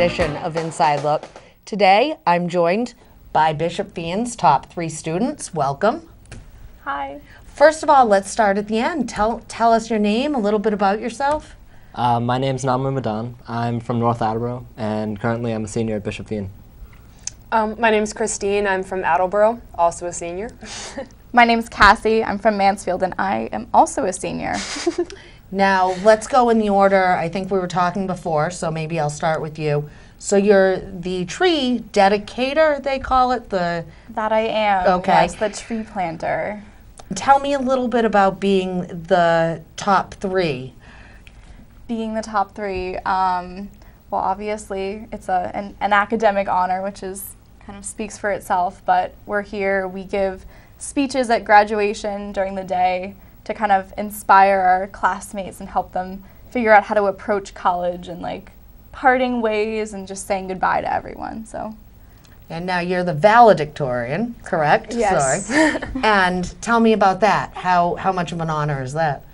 edition of Inside Look. Today, I'm joined by Bishop Feehan's top 3 students. Welcome. Hi. First of all, let's start at the end. Tell us your name, a little bit about yourself. My name's Namu Madan. I'm from North Attleboro, and currently I'm a senior at Bishop Feehan. My name's Christine. I'm from Attleboro, also a senior. My name's Cassie. I'm from Mansfield, and I am also a senior. Now, let's go in the order. I think we were talking before, so maybe I'll start with you. So you're the tree dedicator, they call it? That I am. Okay. Yes, the tree planter. Tell me a little bit about being the top 3. Being the top 3, well, obviously, it's an academic honor, which is kind of speaks for itself, but we're here, we give speeches at graduation during the day to kind of inspire our classmates and help them figure out how to approach college and like parting ways and just saying goodbye to everyone. So. And now you're the valedictorian, correct? Yes. Sorry. And tell me about that. How much of an honor is that?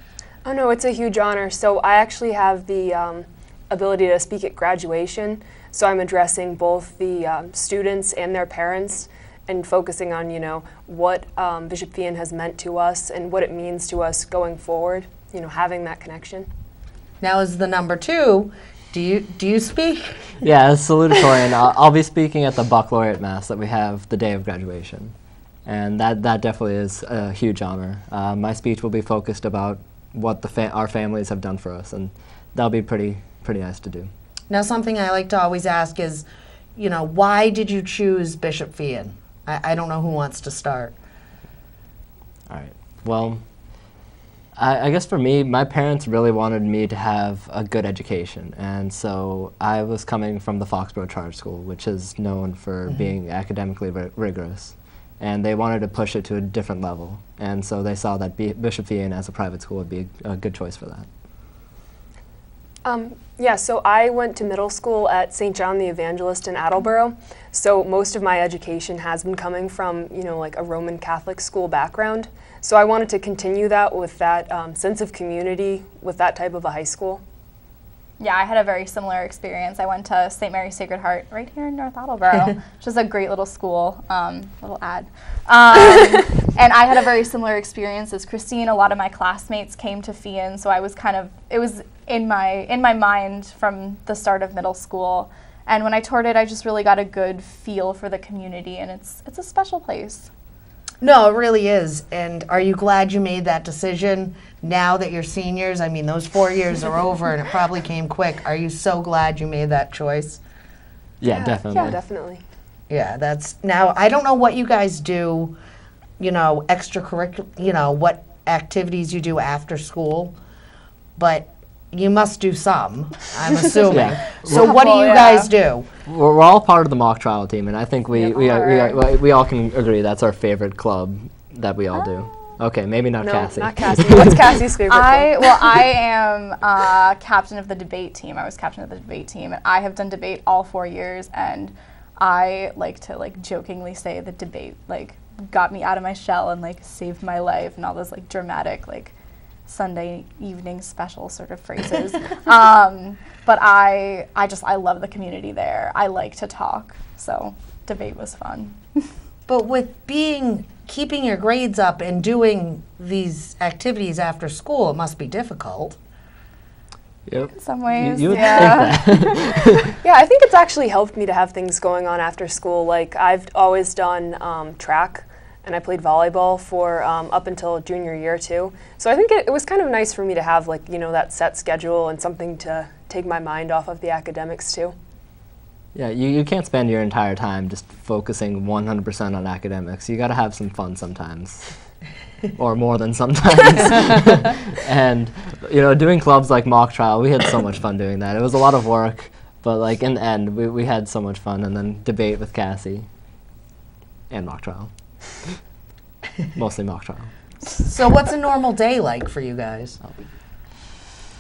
Oh no, it's a huge honor. So I actually have the ability to speak at graduation. So I'm addressing both the students and their parents and focusing on, what Bishop Feehan has meant to us and what it means to us going forward, having that connection. Now, as the number 2, do you speak? Yeah, as salutatorian, I'll be speaking at the baccalaureate mass that we have the day of graduation. And that definitely is a huge honor. My speech will be focused about what our families have done for us, and that'll be pretty nice to do. Now, something I like to always ask is, why did you choose Bishop Feehan? I don't know who wants to start. All right. Well, I guess for me, my parents really wanted me to have a good education, and so I was coming from the Foxborough Charter School, which is known for being academically rigorous, and they wanted to push it to a different level, and so they saw that Bishop Feehan as a private school would be a good choice for that. Yeah, so I went to middle school at St. John the Evangelist in Attleboro. So most of my education has been coming from, like a Roman Catholic school background. So I wanted to continue that with that sense of community with that type of a high school. Yeah, I had a very similar experience. I went to St. Mary's Sacred Heart right here in North Attleboro, which is a great little school, little ad. And I had a very similar experience as Christine. A lot of my classmates came to Feehan, so I was it was in my mind from the start of middle school. And when I toured it, I just really got a good feel for the community, and it's a special place. No, it really is. And are you glad you made that decision now that you're seniors? I mean, those 4 years are over, and it probably came quick. Are you so glad you made that choice? Yeah, definitely. Yeah, definitely. Yeah, now, I don't know what you guys do, extracurricular, what activities you do after school, but you must do some, I'm assuming. Yeah. So what do you guys do? We're all part of the mock trial team, and I think we all can agree that's our favorite club that we all do. Okay, maybe not No, Cassie. not Cassie. What's Cassie's favorite club? I am captain of the debate team. I was captain of the debate team, and I have done debate all 4 years, and I like to jokingly say that debate got me out of my shell and saved my life and all those dramatic Sunday evening special sort of phrases. But I love the community there. I like to talk, so debate was fun. But with keeping your grades up and doing these activities after school, it must be difficult. Yep. In some ways, you would yeah. think that. Yeah, I think it's actually helped me to have things going on after school. I've always done track, and I played volleyball for up until junior year too. So I think it was kind of nice for me to have that set schedule and something to take my mind off of the academics too. Yeah, you can't spend your entire time just focusing 100% on academics. You got to have some fun sometimes. Or more than sometimes. And, doing clubs like mock trial, we had so much fun doing that. It was a lot of work, but in the end, we had so much fun. And then debate with Cassie and mock trial. Mostly mock trial. So what's a normal day like for you guys?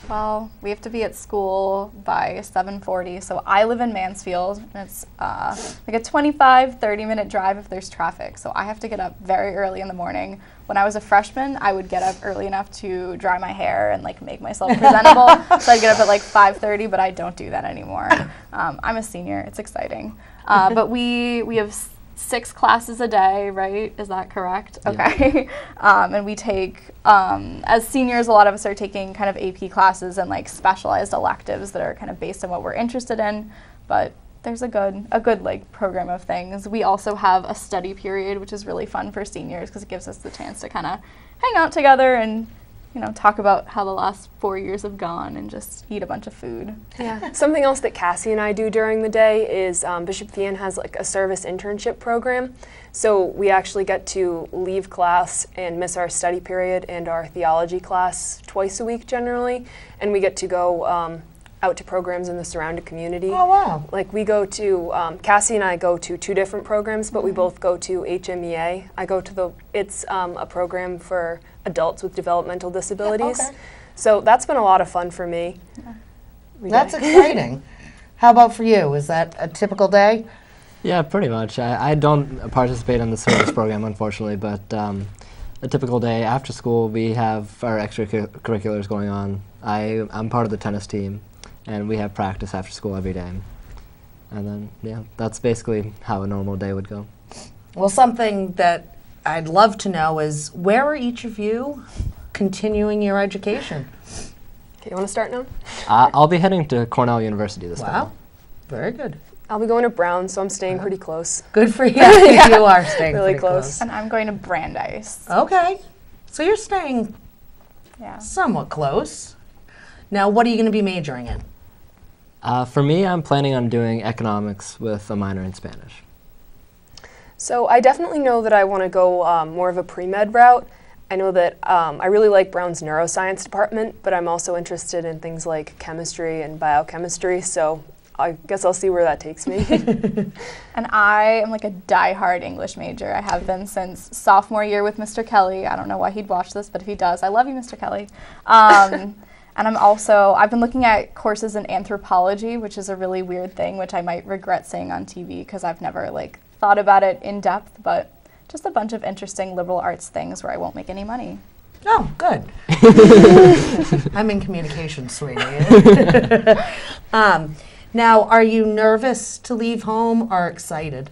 Well, we have to be at school by 7:40, so I live in Mansfield, and it's like a 25, 30-minute drive if there's traffic, so I have to get up very early in the morning. When I was a freshman, I would get up early enough to dry my hair and like make myself presentable, so I'd get up at like 5:30, but I don't do that anymore. I'm a senior, it's exciting. But we have 6 classes a day, right? Is that correct? Yeah. Okay. And we take, as seniors, a lot of us are taking kind of AP classes and like specialized electives that are kind of based on what we're interested in. But there's a good like program of things. We also have a study period, which is really fun for seniors because it gives us the chance to kind of hang out together and, you know, talk about how the last 4 years have gone and just eat a bunch of food. Yeah. Something else that Cassie and I do during the day is Bishop Feehan has like a service internship program. So we actually get to leave class and miss our study period and our theology class twice a week generally. And we get to go out to programs in the surrounding community. Oh, wow. Like we go to, Cassie and I go to 2 different programs, but we both go to HMEA. I go to it's a program for adults with developmental disabilities. okay. So that's been a lot of fun for me. We That's get- exciting. How about for you? Is that a typical day? Yeah, pretty much. I don't participate in the service program, unfortunately, but a typical day after school, we have our extracurriculars going on. I'm part of the tennis team, and we have practice after school every day. And then, yeah, that's basically how a normal day would go. Well, something that I'd love to know is where are each of you continuing your education? Okay, you want to start now? I'll be heading to Cornell University this Wow, fall. very good. I'll be going to Brown, so I'm staying pretty close. Good for you. You are staying Really pretty close. And I'm going to Brandeis. Okay, so you're staying Yeah. somewhat close. Now, what are you going to be majoring in? For me, I'm planning on doing economics with a minor in Spanish. So I definitely know that I want to go more of a pre-med route. I know that I really like Brown's neuroscience department, but I'm also interested in things like chemistry and biochemistry, so I guess I'll see where that takes me. And I am like a die-hard English major. I have been since sophomore year with Mr. Kelly. I don't know why he'd watch this, but if he does, I love you, Mr. Kelly. And I've been looking at courses in anthropology, which is a really weird thing, which I might regret saying on TV because I've never like thought about it in depth, but just a bunch of interesting liberal arts things where I won't make any money. Oh, good. I'm in communications, sweetie. Now, are you nervous to leave home or excited?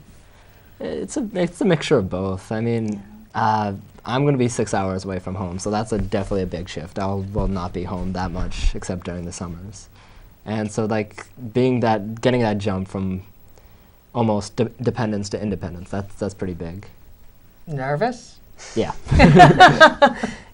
It's a mixture of both. I mean, I'm going to be 6 hours away from home, so that's definitely a big shift. Will not be home that much except during the summers. And so like getting that jump from almost dependence to independence, that's pretty big. Nervous? Yeah.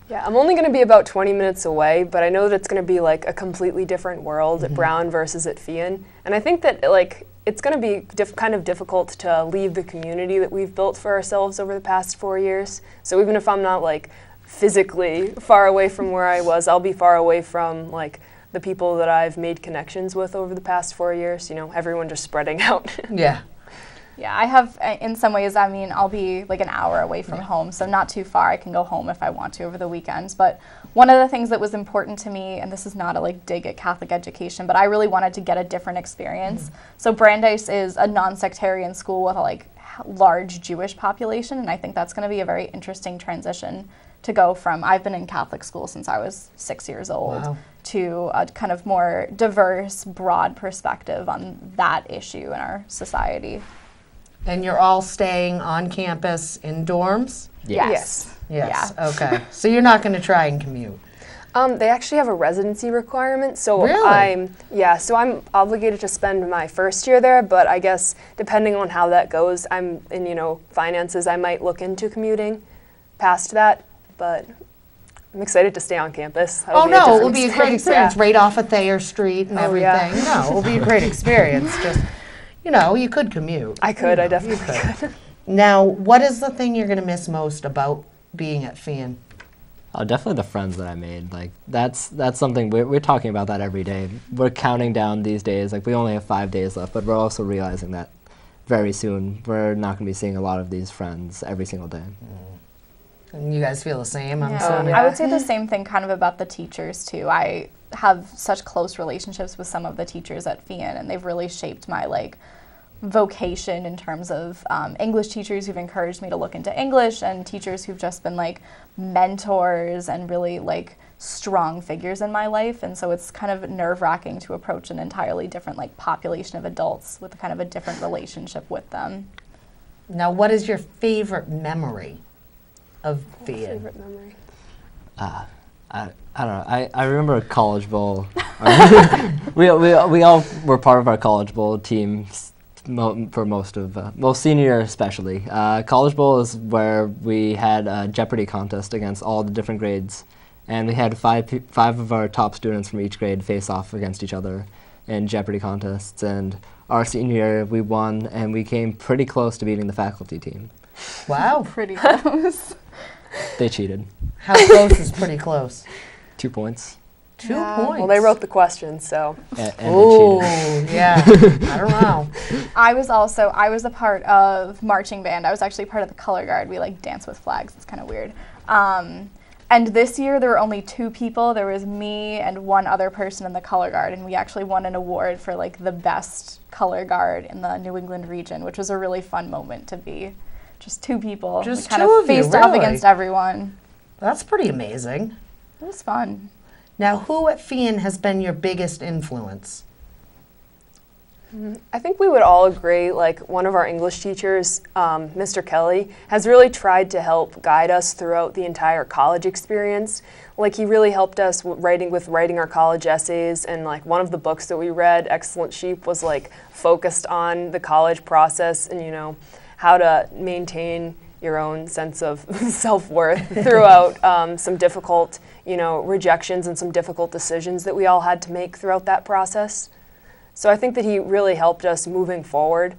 Yeah, I'm only going to be about 20 minutes away, but I know that it's going to be like a completely different world at Brown versus at Feehan. And I think that like it's going to be kind of difficult to leave the community that we've built for ourselves over the past 4 years. So even if I'm not like physically far away from where I was, I'll be far away from like the people that I've made connections with over the past 4 years. You know, everyone just spreading out. Yeah. Yeah, I have, in some ways, I mean, I'll be like an hour away from home, so not too far. I can go home if I want to over the weekends. But one of the things that was important to me, and this is not a like dig at Catholic education, but I really wanted to get a different experience. So Brandeis is a non-sectarian school with a like large Jewish population, and I think that's going to be a very interesting transition to go from, I've been in Catholic school since I was 6 years old, Wow. to a kind of more diverse, broad perspective on that issue in our society. And you're all staying on campus in dorms? Yes. Yes. Yeah. Okay. So you're not going to try and commute? They actually have a residency requirement, so Really? so I'm obligated to spend my first year there, but I guess depending on how that goes, I'm in, finances, I might look into commuting past that, but I'm excited to stay on campus. That'll Oh, be no, it will be a different great experience Yeah. right off of Thayer Street and Oh, everything. yeah. No, it will be a great experience. Just, you could commute. I could, I You definitely could. Now, what is the thing you're going to miss most about being at Feehan? Definitely the friends that I made. Like that's something we're talking about that every day. We're counting down these days. Like we only have 5 days left, but we're also realizing that very soon we're not going to be seeing a lot of these friends every single day. And you guys feel the same, I'm Yeah. assuming? I would say the same thing kind of about the teachers too. I have such close relationships with some of the teachers at Feehan, and they've really shaped my vocation in terms of English teachers who've encouraged me to look into English, and teachers who've just been mentors and really strong figures in my life. And so it's kind of nerve-wracking to approach an entirely different population of adults with kind of a different relationship with them. Now, what is your favorite memory of Feehan? Favorite memory? I don't know. I remember a College Bowl. we all were part of our College Bowl team for most senior year especially. College Bowl is where we had a Jeopardy contest against all the different grades, and we had five of our top students from each grade face off against each other in Jeopardy contests. And our senior year, we won, and we came pretty close to beating the faculty team. Wow. Pretty close. They cheated. How close is pretty close? 2 points. 2 Yeah. points. Well, they wrote the questions, so. And Oh, they cheated. yeah. I don't know. I was a part of marching band. I was actually part of the color guard. We dance with flags. It's kind of weird. And this year there were only 2 people. There was me and one other person in the color guard, and we actually won an award for the best color guard in the New England region, which was a really fun moment to be. Just 2 people. Just we kind 2 of of you, faced off really? against everyone. That's pretty amazing. It was fun. Now, who at Feehan has been your biggest influence? I think we would all agree, one of our English teachers, Mr. Kelly, has really tried to help guide us throughout the entire college experience. He really helped us with writing our college essays, and one of the books that we read, Excellent Sheep, was focused on the college process and, how to maintain your own sense of self-worth throughout some difficult, rejections and some difficult decisions that we all had to make throughout that process. So I think that he really helped us moving forward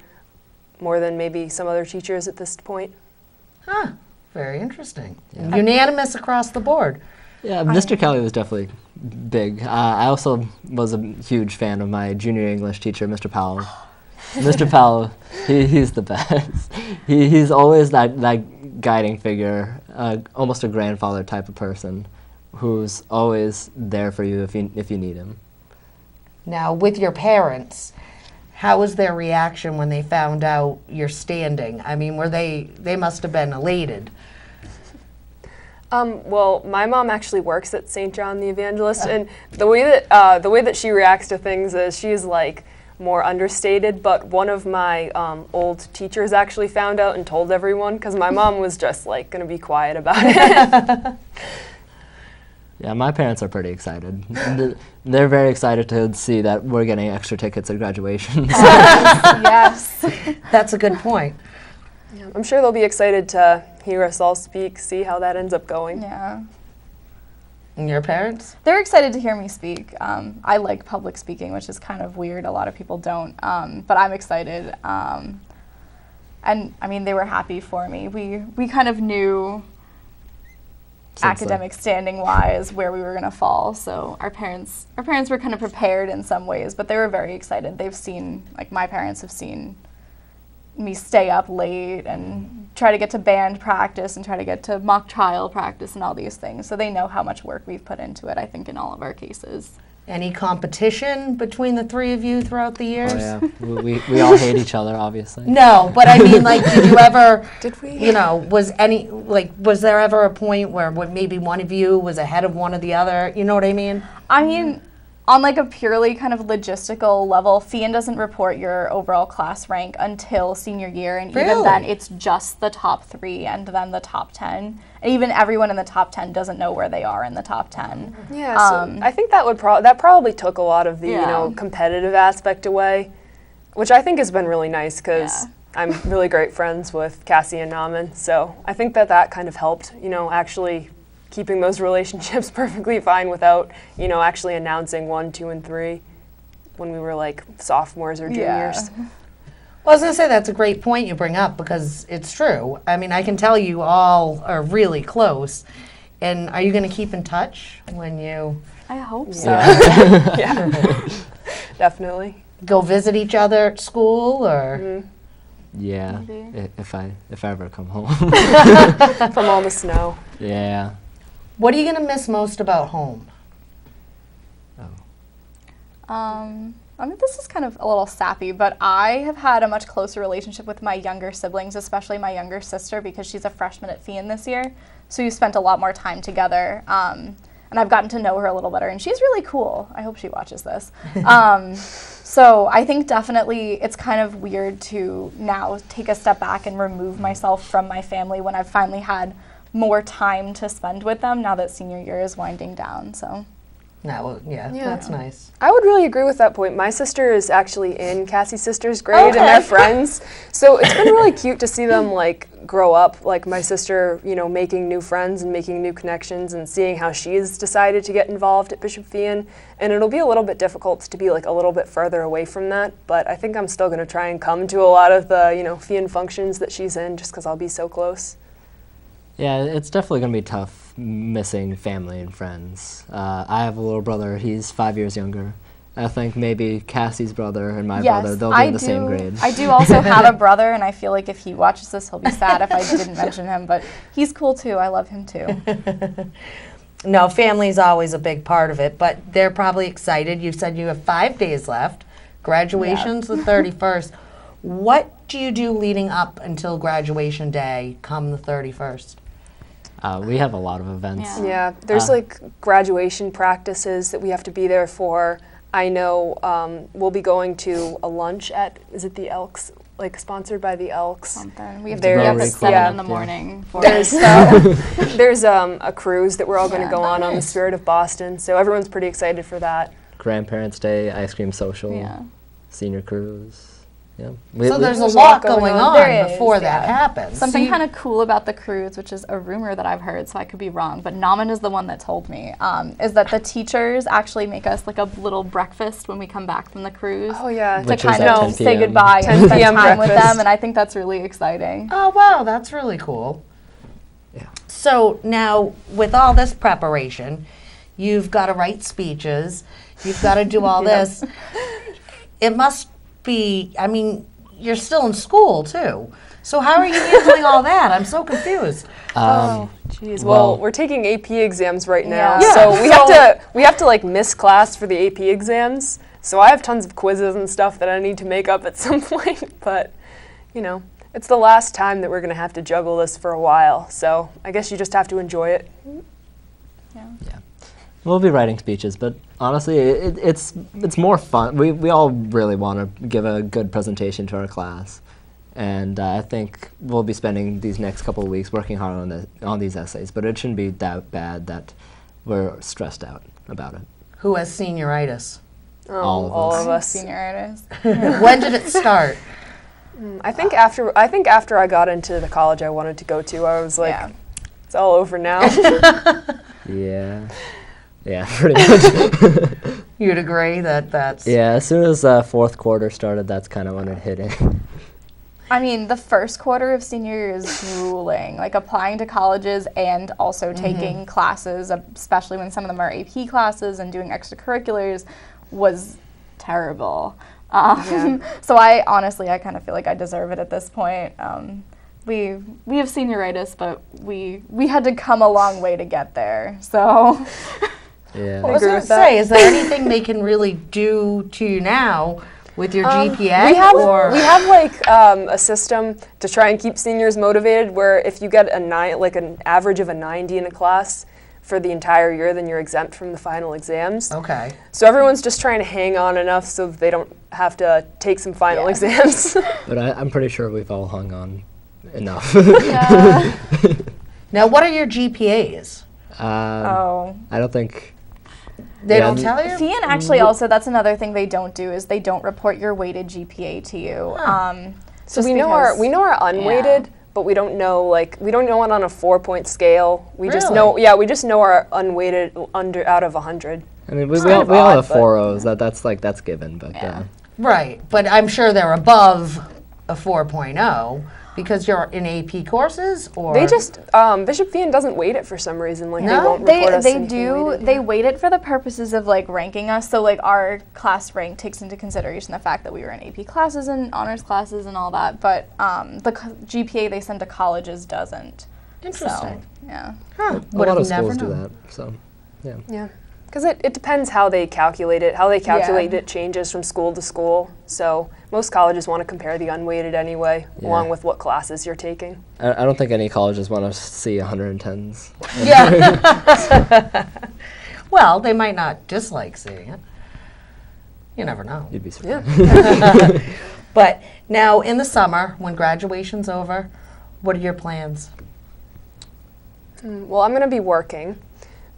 more than maybe some other teachers at this point. Huh. Very interesting. Yeah. Unanimous across the board. Yeah, Mr. Kelly was definitely big. I also was a huge fan of my junior English teacher, Mr. Powell. Mr. Powell, he's the best. He's always that guiding figure, almost a grandfather type of person, who's always there for you if you need him. Now, with your parents, how was their reaction when they found out your standing? I mean, they must have been elated. Well, my mom actually works at St. John the Evangelist, and the way that she reacts to things is she's more understated. But one of my old teachers actually found out and told everyone, because my mom was just gonna be quiet about it. Yeah, my parents are pretty excited. They're very excited to see that we're getting extra tickets at graduation. Yes. That's a good point. Yeah, I'm sure they'll be excited to hear us all speak, see how that ends up going. Yeah. And your parents? They're excited to hear me speak. I like public speaking, which is kind of weird. A lot of people don't, but I'm excited. And I mean, they were happy for me. We kind of knew academic standing wise where we were going to fall, so our parents were kind of prepared in some ways, but they were very excited. They've seen, my parents have seen me stay up late and try to get to band practice and try to get to mock trial practice and all these things, so they know how much work we've put into it, I think, in all of our cases. Any competition between the 3 of you throughout the years? Oh, yeah. We all hate each other, obviously. No, but I mean, did you ever, Did we? was there ever a point where maybe one of you was ahead of one of the other? You know what I mean? I mean, on a purely kind of logistical level, Feehan doesn't report your overall class rank until senior year, and even then Really? it's just the top 3 and then the top 10. And even everyone in the top 10 doesn't know where they are in the top 10. Yeah, so I think that that probably took a lot of the competitive aspect away, which I think has been really nice because I'm really great friends with Cassie and Naman. So I think that kind of helped, actually keeping those relationships perfectly fine without, actually announcing 1, 2, and 3 when we were sophomores or juniors. Yeah. Well, I was going to say that's a great point you bring up because it's true. I mean, I can tell you all are really close. And are you going to keep in touch when you I hope so. Yeah, definitely. go visit each other at school or? Yeah, Maybe. if I ever come home. From all the snow. Yeah. What are you going to miss most about home? I mean, this is kind of a little sappy, but I have had a much closer relationship with my younger siblings, especially my younger sister, because she's a freshman at Feehan this year. So we spent a lot more time together, and I've gotten to know her a little better, and she's really cool. I hope she watches this. So I think definitely it's kind of weird to now take a step back and remove myself from my family when I've finally had more time to spend with them now that senior year is winding down. So. No, yeah, that's nice. I would really agree with that point. My sister is actually in Cassie's sister's grade, and they're friends. So it's been really cute to see them like grow up. Like my sister, you know, making new friends and making new connections, and seeing how she's decided to get involved at Bishop Feehan. And it'll be a little bit difficult to be like a little bit further away from that. But I think I'm still going to try and come to a lot of the, you know, Feehan functions that she's in, just because I'll be so close. Yeah, it's definitely going to be tough missing family and friends. I have a little brother. He's 5 years younger. I think maybe Cassie's brother and my brother, they'll be in the same grade. I do also have a brother, and I feel like if he watches this, he'll be sad if I didn't mention him, but he's cool too. I love him too. No, family's always a big part of it, but they're probably excited. You said you have 5 days left. Graduation's the 31st. What do you do leading up until graduation day come the 31st? We have a lot of events. Yeah, there's like graduation practices that we have to be there for. I know we'll be going to a lunch at, is it the Elks? Like sponsored by the Elks. Something. We have to be up at 7 in the morning for there's a cruise that we're all going to go on the Spirit of Boston. So everyone's pretty excited for that. Grandparents' Day, ice cream social, senior cruise. Yeah. So there's a lot going on before that happens. Something kind of cool about the cruise, which is a rumor that I've heard, so I could be wrong, but Naman is the one that told me, is that the teachers actually make us like a little breakfast when we come back from the cruise. Oh yeah. To kind of say goodbye and spend time with them, and I think that's really exciting. Oh wow, that's really cool. Yeah. So now, with all this preparation, you've got to write speeches, you've got to do all this. It must be, I mean, you're still in school too. So how are you handling all that? I'm so confused. Geez. Well, we're taking AP exams right now, Yeah. so we have to like miss class for the AP exams. So I have tons of quizzes and stuff that I need to make up at some point, but you know, it's the last time that we're going to have to juggle this for a while. So I guess you just have to enjoy it. Yeah. We'll be writing speeches, but honestly, it's more fun. We all really want to give a good presentation to our class, and I think we'll be spending these next couple of weeks working hard on these essays. But it shouldn't be that bad that we're stressed out about it. Who has senioritis? All of us. Senioritis. When did it start? I think after I got into the college I wanted to go to, I was like, it's all over now. Yeah. Yeah, pretty much. You'd agree that that's... Yeah, as soon as fourth quarter started, that's kind of when it hit in. I mean, the first quarter of senior year is grueling. Like applying to colleges and also taking classes, especially when some of them are AP classes and doing extracurriculars, was terrible. So I kind of feel like I deserve it at this point. We have senioritis, but we had to come a long way to get there. So... Yeah. I was going to say, is there anything they can really do to you now with your GPA? We have like a system to try and keep seniors motivated where if you get an average of a 90 in a class for the entire year, then you're exempt from the final exams. Okay. So everyone's just trying to hang on enough so that they don't have to take some final exams. But I'm pretty sure we've all hung on enough. Now, what are your GPAs? I don't think... They don't tell you? Feehan actually also, that's another thing they don't do, is they don't report your weighted GPA to you. So we know our unweighted, but we don't know it on a 4-point scale. We just know our unweighted out of 100. I mean, we all have 4.0s. That's given, but Right, but I'm sure they're above a 4.0 because you're in AP courses, or they just Bishop Feehan doesn't weight it for some reason. Like they won't report us. They weight it for the purposes of like ranking us. So like our class rank takes into consideration the fact that we were in AP classes and honors classes and all that. But the GPA they send to colleges doesn't. Interesting. So, yeah. Huh. A Would lot have of never schools do known. that. So, yeah. Yeah, because it depends how they calculate it. How they calculate Yeah. it changes from school to school. So most colleges want to compare the unweighted anyway, Yeah. along with what classes you're taking. I don't think any colleges want to see 110s. Yeah. Well, they might not dislike seeing it. You never know. You'd be Yeah. surprised. But now in the summer, when graduation's over, what are your plans? Well, I'm going to be working,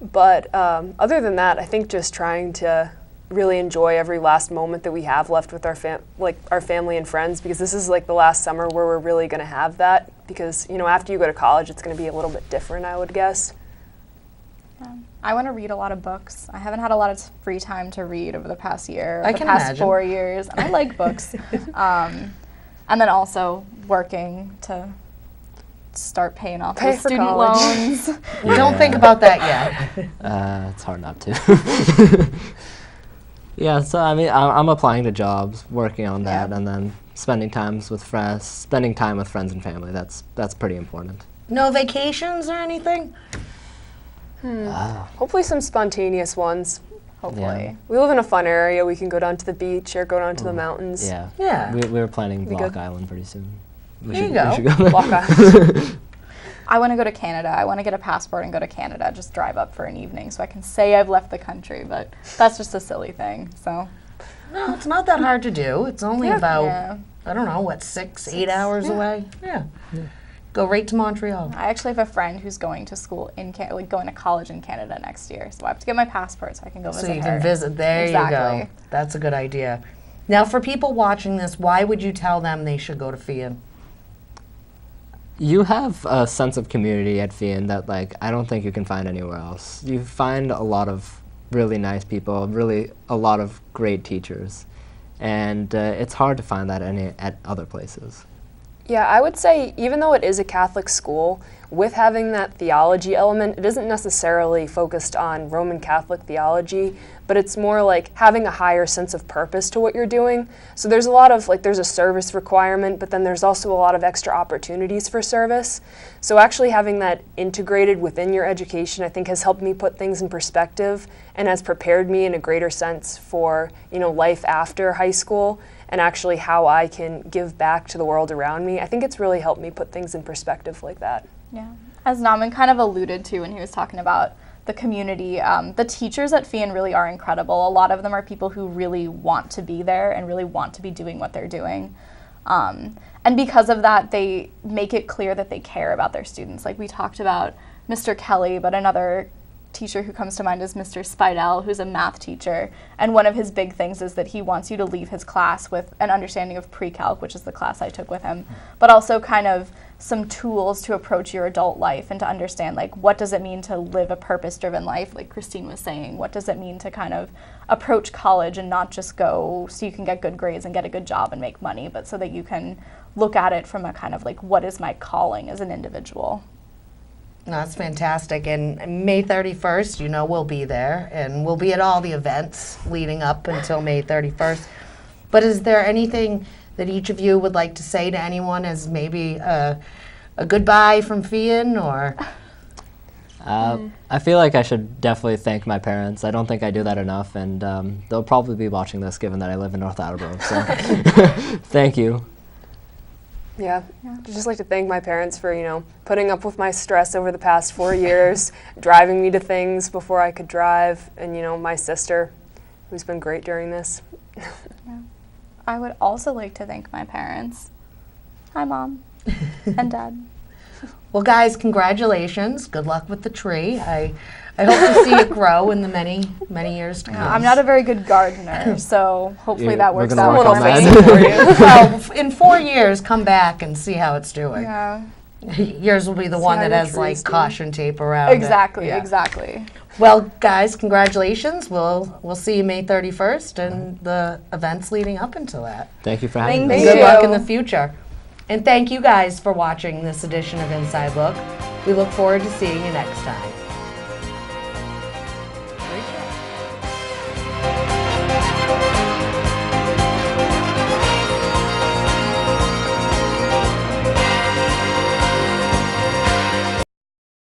but other than that, I think just trying to really enjoy every last moment that we have left with our family and friends, because this is like the last summer where we're really going to have that. Because after you go to college, it's going to be a little bit different, I would guess. I want to read a lot of books. I haven't had a lot of free time to read over the past year, I the can past imagine. 4 years, and I like books. And then also working to start paying off Pay the for student college. loans. Don't think about that yet. It's hard not to. Yeah, so I mean, I'm applying to jobs, working on that, Yeah. and then spending time with friends and family. That's pretty important. No vacations or anything? Hopefully some spontaneous ones. Hopefully. We live in a fun area. We can go down to the beach or go down to the mountains. Yeah. Yeah. We were planning Be Block good. Island pretty soon. We There you should- we go. should go there. Block Island. I want to go to Canada. I want to get a passport and go to Canada, just drive up for an evening so I can say I've left the country, but that's just a silly thing. So, No, it's not that hard to do. It's only about, yeah. I don't know, what, 8 hours away? Yeah. Go right to Montreal. I actually have a friend who's going to school in going to college in Canada next year. So I have to get my passport so I can go So visit you her. can visit. There you go. Exactly. That's a good idea. Now, for people watching this, why would you tell them they should go to Feehan? You have a sense of community at Feehan that I don't think you can find anywhere else. You find a lot of really nice people, really a lot of great teachers, and it's hard to find that at other places. Yeah, I would say even though it is a Catholic school, with having that theology element, it isn't necessarily focused on Roman Catholic theology, but it's more like having a higher sense of purpose to what you're doing. So there's a lot of, there's a service requirement, but then there's also a lot of extra opportunities for service. So actually having that integrated within your education, I think, has helped me put things in perspective and has prepared me in a greater sense for, life after high school and actually how I can give back to the world around me. I think it's really helped me put things in perspective like that. Yeah. As Naman kind of alluded to when he was talking about the community, the teachers at Feehan really are incredible. A lot of them are people who really want to be there and really want to be doing what they're doing. And because of that, they make it clear that they care about their students. Like we talked about Mr. Kelly, but another teacher who comes to mind is Mr. Spidell, who's a math teacher. And one of his big things is that he wants you to leave his class with an understanding of pre-calc, which is the class I took with him, but also kind of some tools to approach your adult life and to understand what does it mean to live a purpose-driven life, like Christine was saying. What does it mean to kind of approach college and not just go so you can get good grades and get a good job and make money, but so that you can look at it from a kind of what is my calling as an individual. No, that's fantastic. And May 31st, we'll be there, and we'll be at all the events leading up until May 31st. But is there anything that each of you would like to say to anyone as maybe a goodbye from Feehan, or? I feel like I should definitely thank my parents. I don't think I do that enough, and they'll probably be watching this given that I live in North Attleboro. So thank you. Yeah, I'd just like to thank my parents for, putting up with my stress over the past 4 years, driving me to things before I could drive, and, my sister, who's been great during this. I would also like to thank my parents. Hi, Mom and Dad. Well, guys, congratulations. Good luck with the tree. I hope to see it grow in the many, many years to come. I'm not a very good gardener, so hopefully Yeah, that we're works gonna out work for on me. that. For you. Well, in 4 years, come back and see how it's doing. Yeah, Yours will be the one how that your has tree's doing. caution tape around it. exactly, Yeah. exactly. Well, guys, congratulations. We'll see you May 31st and the events leading up until that. Thank you for having Thank me. you. Good luck in the future. And thank you guys for watching this edition of Inside Look. We look forward to seeing you next time.